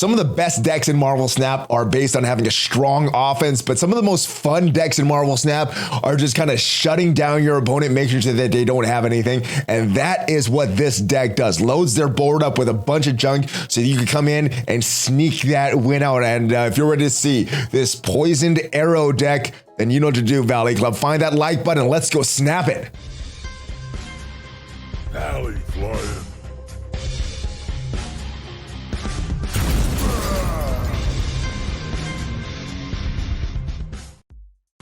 Some of the best decks in Marvel Snap are based on having a strong offense, but some of the most fun decks in Marvel Snap are just kind of shutting down your opponent, making sure that they don't have anything. And that is what this deck does. Loads their board up with a bunch of junk so you can come in and sneak that win out. And if you're ready to see this poisoned Aero deck, then you know what to do, Valley Club. Find that like button and let's go snap it. ValleyFlyin.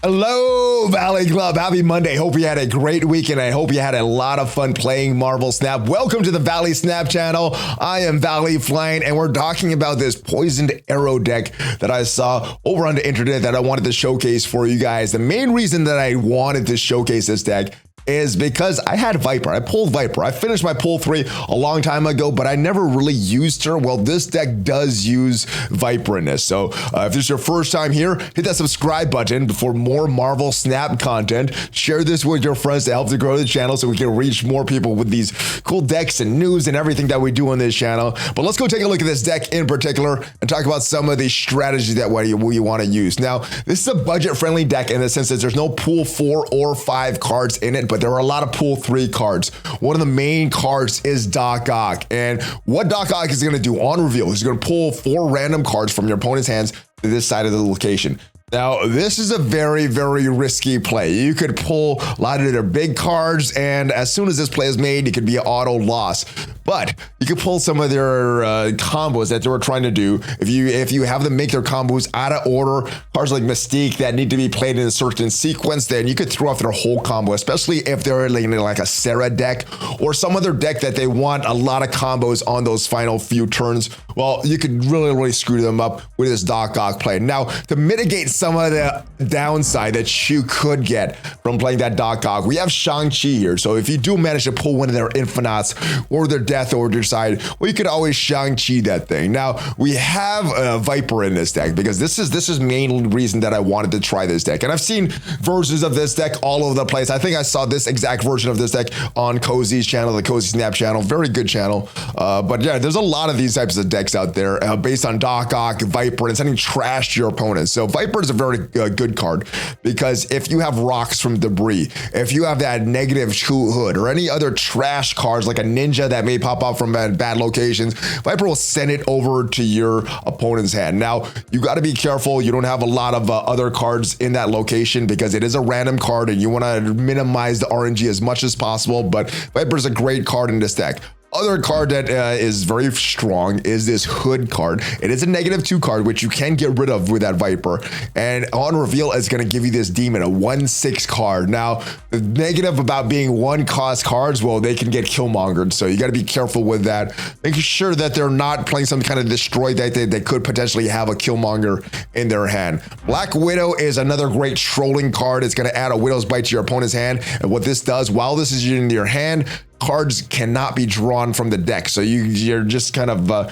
Hello, Valley Club. Happy Monday. Hope you had a great weekend. I hope you had a lot of fun playing Marvel Snap. Welcome to the Valley Snap channel. I am ValleyFlyin, and we're talking about this poisoned Aero deck that I saw over on the internet that I wanted to showcase for you guys. The main reason that I wanted to showcase this deck is because I had Viper. I pulled Viper. I finished my pull 3 a long time ago, but I never really used her. Well, this deck does use Viper in this. So if this is your first time here, hit that subscribe button for more Marvel Snap content. Share this with your friends to help to grow the channel so we can reach more people with these cool decks and news and everything that we do on this channel. But let's go take a look at this deck in particular and talk about some of the strategies that we want to use. Now, this is a budget-friendly deck in the sense that there's no pool 4 or 5 cards in it, but there are a lot of pool 3 cards. One of the main cards is Doc Ock. And what Doc Ock is going to do on reveal is going to pull 4 random cards from your opponent's hands to this side of the location. Now, this is a very, very risky play. You could pull a lot of their big cards, and as soon as this play is made, it could be an auto loss. But you could pull some of their combos that they were trying to do. If you have them make their combos out of order, cards like Mystique that need to be played in a certain sequence, then you could throw off their whole combo, especially if they're like a Sarah deck or some other deck that they want a lot of combos on those final few turns. Well, you could really, really screw them up with this Doc Ock play. Now, to mitigate some of the downside that you could get from playing that Doc Ock, we have Shang-Chi here. So if you do manage to pull one of their Infinites or their Death Order side, well, you could always Shang-Chi that thing. Now, we have Viper in this deck because this is main reason that I wanted to try this deck. And I've seen versions of this deck all over the place. I think I saw this exact version of this deck on Cozy's channel, the Cozy Snap channel. Very good channel. But yeah, there's a lot of these types of decks out there based on Doc Ock, Viper, and sending trash to your opponents. So Viper is a very good card because if you have rocks from debris, if you have that negative hood or any other trash cards like a ninja that may pop up from bad locations, Viper will send it over to your opponent's hand. Now, you got to be careful. You don't have a lot of other cards in that location because it is a random card and you want to minimize the RNG as much as possible, but Viper is a great card in this deck. Other card that is very strong is this Hood card. It is a -2 card, which you can get rid of with that Viper. And on reveal, it's going to give you this Demon, a 1/6 card. Now, the negative about being 1-cost cards, well, they can get Killmongered. So you got to be careful with that. Making sure that they're not playing some kind of destroy deck that they could potentially have a Killmonger in their hand. Black Widow is another great trolling card. It's going to add a Widow's Bite to your opponent's hand. And what this does, while this is in your hand, cards cannot be drawn from the deck. So you're just kind of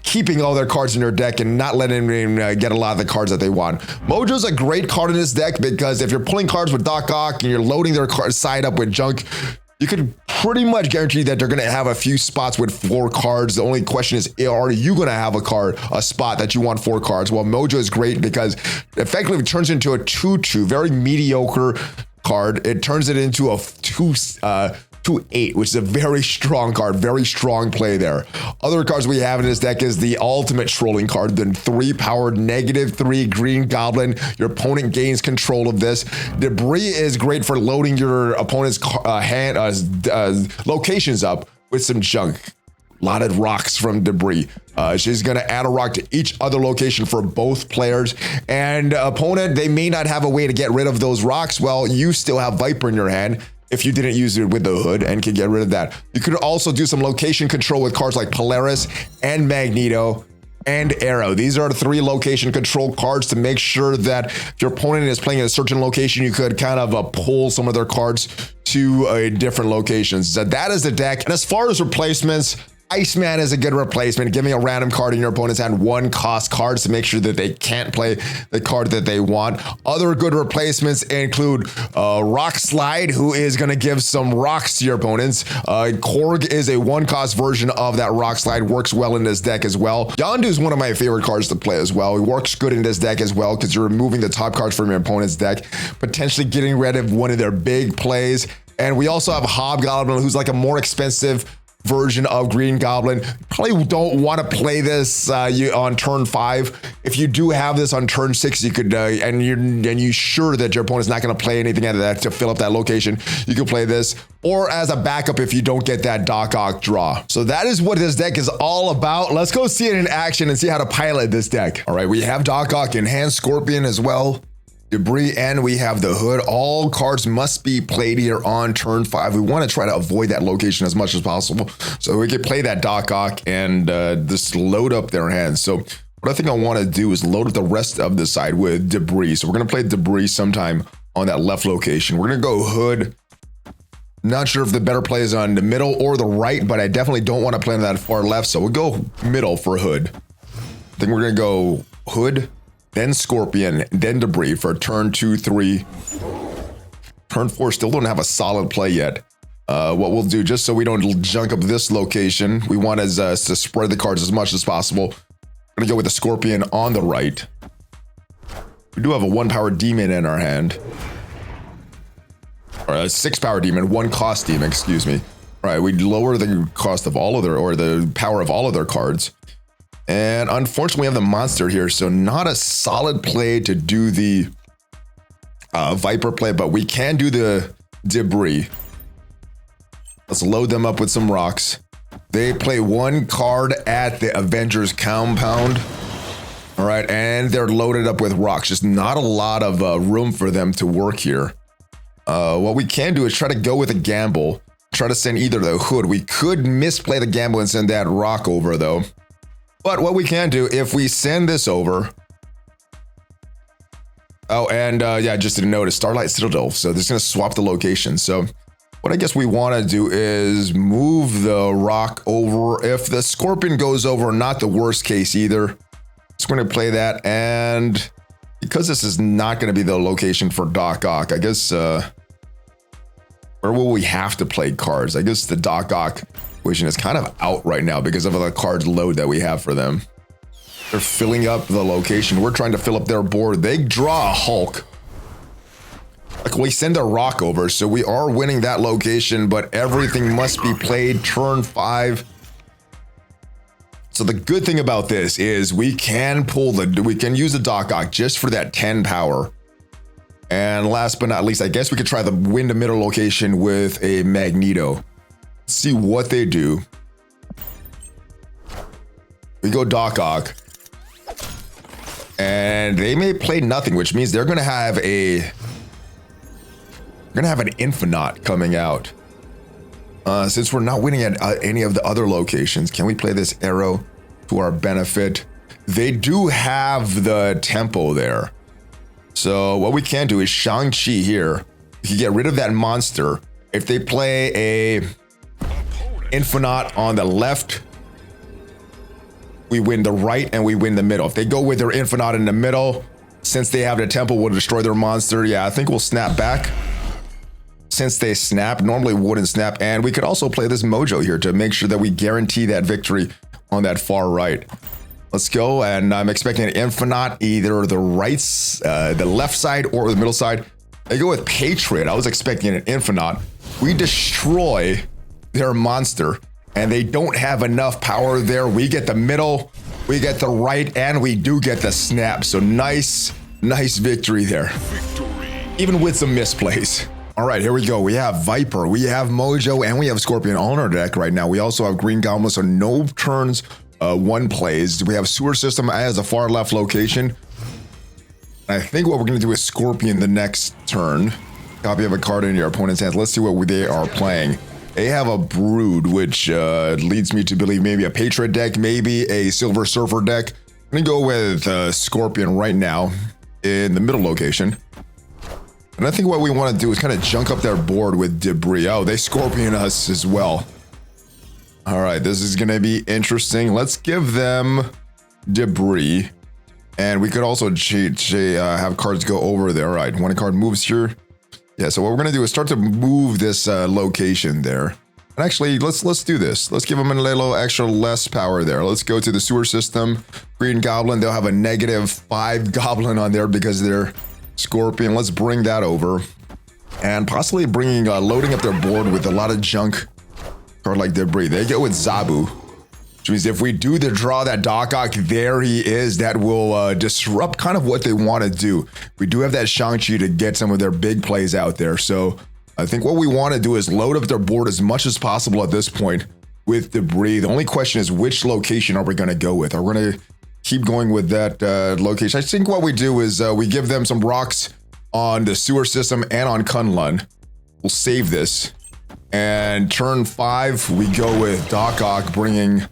keeping all their cards in your deck and not letting them get a lot of the cards that they want. Mojo's a great card in this deck because if you're pulling cards with Doc Ock and you're loading their side up with junk, you could pretty much guarantee that they're going to have a few spots with 4 cards. The only question is, are you going to have a spot that you want 4 cards? Well, Mojo is great because effectively it turns into a 2/2, very mediocre card. It turns it into a 2/8, which is a very strong card, very strong play there. Other cards we have in this deck is the ultimate trolling card, the 3-powered -3 Green Goblin. Your opponent gains control of this. Debris is great for loading your opponent's locations up with some junk. A lot of rocks from Debris. She's going to add a rock to each other location for both players. And opponent, they may not have a way to get rid of those rocks. Well, you still have Viper in your hand if you didn't use it with the Hood and can get rid of that. You could also do some location control with cards like Polaris and Magneto and Aero. These are the 3 location control cards to make sure that if your opponent is playing in a certain location, you could kind of pull some of their cards to different locations. So that is the deck. And as far as replacements, Iceman is a good replacement, giving a random card in your opponent's hand 1 cost cards to make sure that they can't play the card that they want. Other good replacements include Rock Slide, who is going to give some rocks to your opponents. Korg is a 1 cost version of that Rock Slide, works well in this deck as well. Yondu is one of my favorite cards to play as well. He works good in this deck as well because you're removing the top cards from your opponent's deck, potentially getting rid of one of their big plays. And we also have Hobgoblin, who's like a more expensive version of Green Goblin. Probably don't want to play this on turn 5. If you do have this on turn 6, you could and you're sure that your opponent's not going to play anything out of that to fill up that location, you could play this, or as a backup if you don't get that Doc Ock draw. So that is what this deck is all about. Let's go see it in action and see how to pilot this deck. All right, we have Doc Ock in hand, Scorpion as well, Debris, and we have the Hood. All cards must be played here on turn 5. We want to try to avoid that location as much as possible so we can play that Doc Ock and just load up their hands. So what I think I want to do is load up the rest of the side with Debris. So we're going to play Debris sometime on that left location. We're going to go Hood. Not sure if the better play is on the middle or the right, but I definitely don't want to play on that far left, so we'll go middle for Hood. I think we're going to go Hood, then Scorpion, then Debris for turn 2, 3. Turn 4 still don't have a solid play yet. What we'll do, just so we don't junk up this location, we want us to spread the cards as much as possible. We're gonna go with the Scorpion on the right. We do have a 1-power demon in our hand. Or a 6-power demon, 1 cost demon, excuse me. All right, we lower the cost of all of their, or the power of all of their cards. And unfortunately, we have the monster here, so not a solid play to do the Viper play, but we can do the Debris. Let's load them up with some rocks. They play 1 card at the Avengers compound. All right, and they're loaded up with rocks. Just not a lot of room for them to work here. What we can do is try to go with a gamble. Try to send either the Hood. We could misplay the gamble and send that rock over, though. But what we can do, if we send this over... Oh, and yeah, just didn't notice, Starlight Citadel. So this is going to swap the location. So what I guess we want to do is move the rock over. If the Scorpion goes over, not the worst case either. Just going to play that. And because this is not going to be the location for Doc Ock, I guess... where will we have to play cards? I guess the Doc Ock equation is kind of out right now because of the card load that we have for them. They're filling up the location. We're trying to fill up their board. They draw a Hulk. Like, we send a rock over, so we are winning that location, but everything must be played turn 5. So the good thing about this is we can use the Doc Ock just for that 10 power. And last but not least, I guess we could try the win the middle location with a Magneto. See what they do. We go Doc Ock. And they may play nothing, which means they're going to have an Infinite coming out. Since we're not winning at any of the other locations, can we play this Aero to our benefit? They do have the tempo there. So what we can do is Shang-Chi here. We can get rid of that monster. If they play a Infinite on the left, we win the right and we win the middle. If they go with their Infinite in the middle, since they have the tempo, we'll destroy their monster. Yeah, I think we'll snap back. Since they snap, normally wouldn't snap. And we could also play this Mojo here to make sure that we guarantee that victory on that far right. Let's go, and I'm expecting an Infinite, either the the left side or the middle side. They go with Patriot. I was expecting an Infinite. We destroy their monster, and they don't have enough power there. We get the middle, we get the right, and we do get the snap. So nice victory there. Even with some misplays. All right, here we go. We have Viper, we have Mojo, and we have Scorpion all in our deck right now. We also have Green Goblin, so no turns 1 plays. We have Sewer System as a far left location. I think what we're going to do is Scorpion the next turn. Copy of a card in your opponent's hands. Let's see what they are playing. They have a Brood, which leads me to believe maybe a Patriot deck, maybe a Silver Surfer deck. I'm going to go with Scorpion right now in the middle location. And I think what we want to do is kind of junk up their board with Debris. Oh, they Scorpion us as well. All right, this is going to be interesting. Let's give them debris. And we could also have cards go over there. All right, when a card moves here. Yeah, so what we're going to do is start to move this location there. And actually, let's do this. Let's give them a little extra less power there. Let's go to the sewer system. Green Goblin, they'll have a -5 Goblin on there because they're Scorpion. Let's bring that over. And possibly bringing, loading up their board with a lot of junk. Card like debris. They go with Zabu. Which means if we do the draw that Doc Ock, there he is. That will disrupt kind of what they want to do. We do have that Shang-Chi to get some of their big plays out there. So I think what we want to do is load up their board as much as possible at this point with debris. The only question is which location are we going to go with? Are we going to keep going with that location? I think what we do is we give them some rocks on the sewer system and on Kunlun. We'll save this. And turn 5, we go with Doc Ock bringing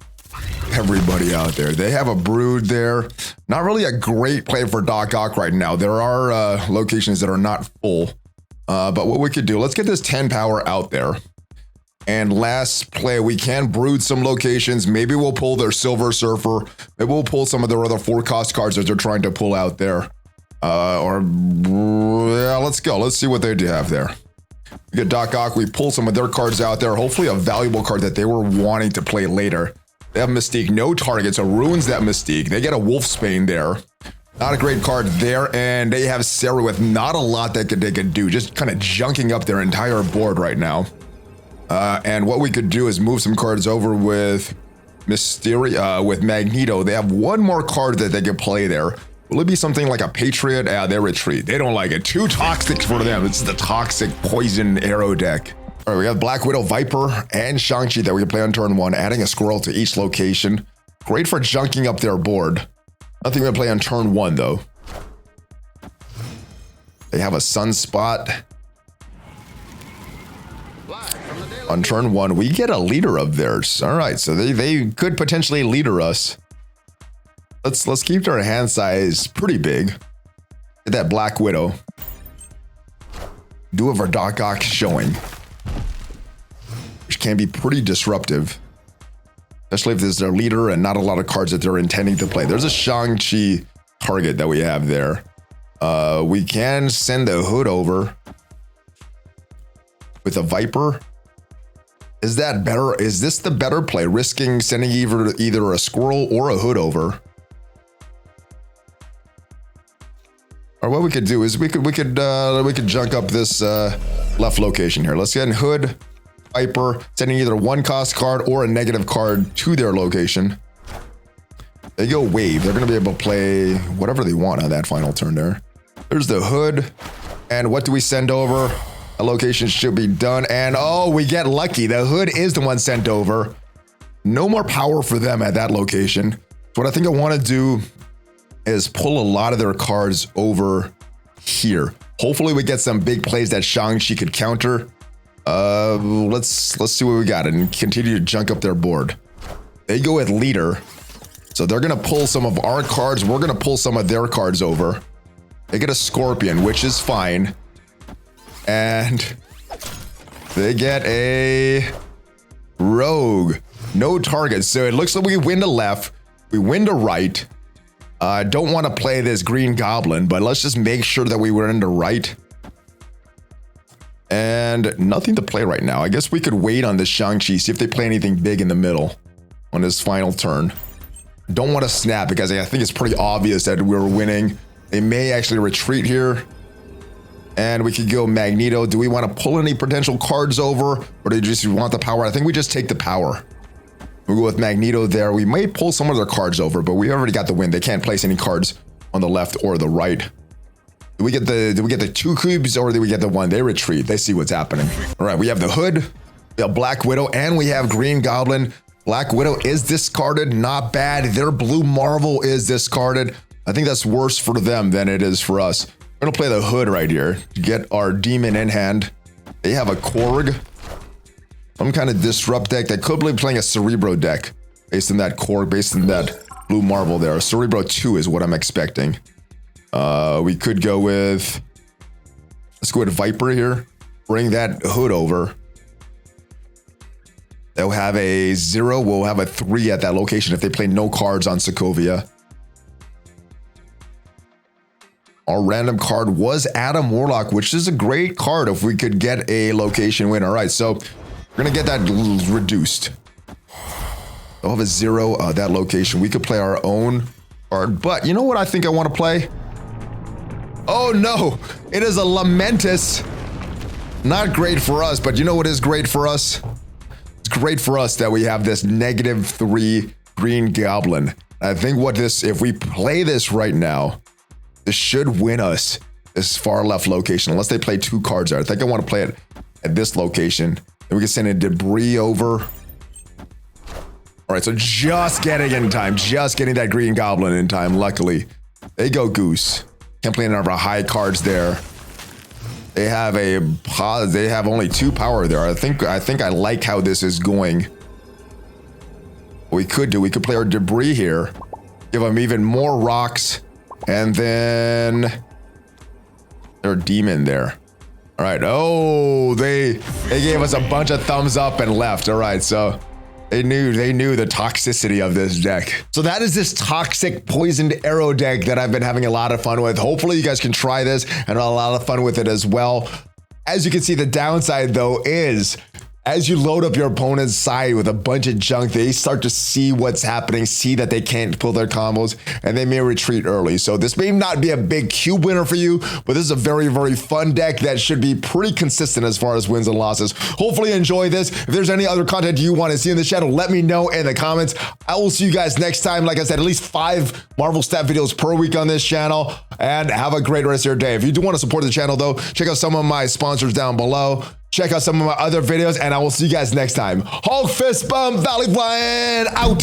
everybody out there. They have a brood there. Not really a great play for Doc Ock right now. There are locations that are not full. But what we could do, let's get this 10 power out there. And last play, we can brood some locations. Maybe we'll pull their Silver Surfer. Maybe we'll pull some of their other 4-cost cards that they're trying to pull out there. Yeah, let's go. Let's see what they do have there. We get Doc Ock. We pull some of their cards out there. Hopefully a valuable card that they were wanting to play later. They have Mystique, no target, so ruins that Mystique. They get a Wolfsbane there. Not a great card there, and they have Sarah with not a lot that they could do, just kind of junking up their entire board right now. And what we could do is move some cards over with Mysteria, with Magneto. They have one more card that they could play there. Will it be something like a Patriot? They retreat. They don't like it. Too toxic for them. It's the toxic poison Aero deck. All right, we have Black Widow, Viper, and Shang-Chi that we can play on turn 1, adding a squirrel to each location. Great for junking up their board. Nothing we can play on turn 1, though. They have a Sunspot. On turn 1, we get a leader of theirs. All right, so they could potentially leader us. Let's keep their hand size pretty big. Get that Black Widow. Do have our Doc Ock showing, which can be pretty disruptive. Especially if there's their leader and not a lot of cards that they're intending to play. There's a Shang-Chi target that we have there. We can send the Hood over with a Viper. Is that better? Is this the better play? Risking sending either a Squirrel or a Hood over. Or what we could do is we could junk up this left location here. Let's get in Hood, Viper, sending either 1-cost card or a negative card to their location. They go Wave. They're going to be able to play whatever they want on that final turn there. There's the Hood. And what do we send over? A location should be done. And oh, we get lucky. The Hood is the one sent over. No more power for them at that location. So what I think I want to do is pull a lot of their cards over here. Hopefully we get some big plays that Shang-Chi could counter. Let's see what we got and continue to junk up their board. They go with leader. So they're going to pull some of our cards. We're going to pull some of their cards over. They get a Scorpion, which is fine. And they get a Rogue. No target. So it looks like we win to left. We win to right. I don't want to play this Green Goblin, but let's just make sure that we were in the right. And nothing to play right now. I guess we could wait on this Shang-Chi, see if they play anything big in the middle on this final turn. Don't want to snap because I think it's pretty obvious that we're winning. They may actually retreat here. And we could go Magneto. Do we want to pull any potential cards over? Or do you just want the power? I think we just take the power. We'll go with Magneto there. We may pull some of their cards over, but we already got the win. They can't place any cards on the left or the right. Do we get the 2 cubes or do we get the 1? They retreat. They see what's happening. All right, we have the Hood, we have Black Widow, and we have Green Goblin. Black Widow is discarded. Not bad. Their Blue Marvel is discarded. I think that's worse for them than it is for us. We're going to play the Hood right here to get our Demon in hand. They have a Korg. Some kind of disrupt deck that could be playing a Cerebro deck based on that core, based on that Blue Marvel there. Cerebro 2 is what I'm expecting. We could go with, let's go with Viper here. Bring that Hood over. They'll have a 0. We'll have a 3 at that location if they play no cards on Sokovia. Our random card was Adam Warlock, which is a great card if we could get a location win. All right, so we're going to get that reduced. They'll have a 0 that location. We could play our own card, but you know what I think I want to play? Oh no, it is a Lamentus. Not great for us, but you know what is great for us? It's great for us that we have this -3 green goblin. I think what this, if we play this right now, this should win us this far left location, unless they play 2 cards there. I think I want to play it at this location. Then we can send a debris over. All right, so just getting in time, just getting that green goblin in time, luckily. They go Goose. Can't play any of our high cards there. They have only 2 power there. I think I like how this is going. What we could do, we could play our debris here, give them even more rocks, and then their demon there. All right. Oh, they gave us a bunch of thumbs up and left. All right, so they knew the toxicity of this deck. So that is this toxic poisoned arrow deck that I've been having a lot of fun with. Hopefully you guys can try this and have a lot of fun with it as well. As you can see, the downside though is as you load up your opponent's side with a bunch of junk, they start to see what's happening, see that they can't pull their combos, and they may retreat early. So this may not be a big cube winner for you, but this is a very, very fun deck that should be pretty consistent as far as wins and losses. Hopefully you enjoy this. If there's any other content you want to see in the channel, let me know in the comments. I will see you guys next time. Like I said, at least 5 Marvel Snap videos per week on this channel, and have a great rest of your day. If you do want to support the channel though, check out some of my sponsors down below. Check out some of my other videos, and I will see you guys next time. Hulk fist bump, ValleyFlyin out.